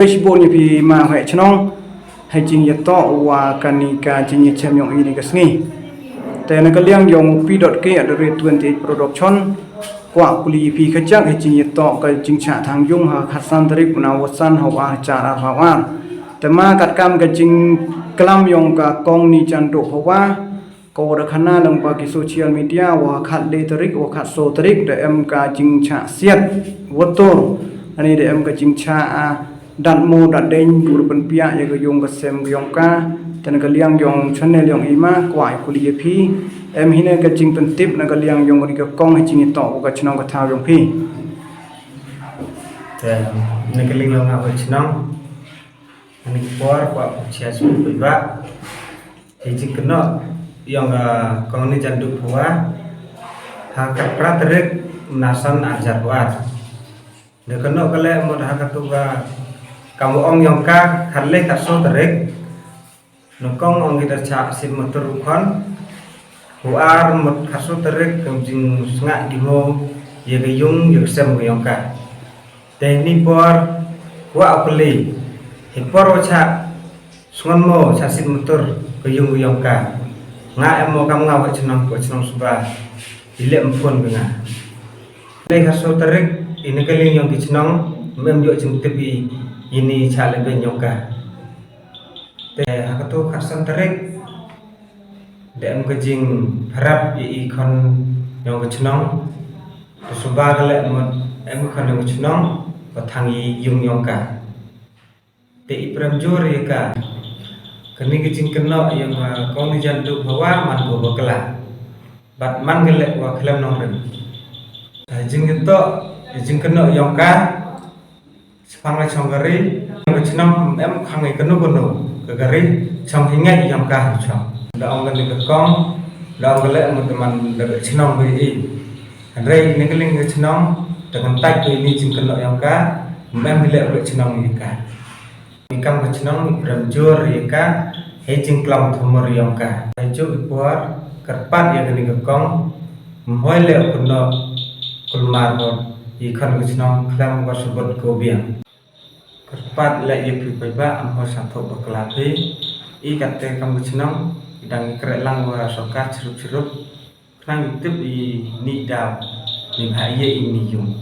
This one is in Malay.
Baseball ni pi ma hai chnong hai jing ya to wa kanika jing ya chem yong ini kasngi te na kaliang yong p.k ada rate 28 production kwa puli pi khajak hai jing ya to ka jing cha thang yung ha khasan tarik na wasan hawa cha hawa te ma kat kam ka jing klam yong ka kong ni chan do hawa ko da khana lang pa ki social media wa khat le tarik wa khat so tarik de em ka jing cha siat wotor ani de em ka jing cha dan mo dan den dur pen pia ya yung kasem yung ka tan ka liang yung channel yung ima kwai kuli phi em hine ka jing pen tip na ka liang yung ri ka kong ha jing to ka chnong ka tha yung phi na ka ling nga wa chnong ani por kwa chia su pi ba he jing kno yung kong ni jan du phwa ha ka pratrik nasan ajar wat de kno ka le mo ha ka tu ba kamu ong yang ka kharle ka so tarik nokong ong kita cha sim motor khon huar mot khaso tarik kam jing snga dimo ye ge yung ye sem ge yang ka te ni por wa apli he por cha sungan mo cha sim motor ge yung yang ka nga em mo kam nga wa chnong suba ile mpon ge nga le khaso tarik ini keling yang dichnong mem yo jing tepi ini cara lebih nyoka. Teh aku tuh kasan terik, dem kejing harap ikon yang kecenong, tersuba kalau em ikon yang kecenong, batangi yung nyoka. Teh iprem jur ya ka, kini kejing kena yang kau ni jantung bawa man bawa kelah, bat man gelek wa kelam nongren. Jing itu jing kena yang ka. Sepang lai chong gari yang chnam em khang ai kanu ke gari chong hingai yang ka chong da ong kan ke kong da ong le mo teman da chnam bi i rei ni keling ke chnam dengan tai ke ni jing kanu yang ka em le le chnam ni ka ikam ke chnam ramjur ya ka he jing klam thomor yang ka hai chu ipor karpat ya ni ke kong mohoi le kuno kulmar bon ikhan ke chnam klam wa subot ko biang kerpat le ye pi bai ba am ho sa tho bakla pe I katte kam chnam dang krek lang wa sokat cerup-cerup nang tip I ni daw ni ha ye ini yung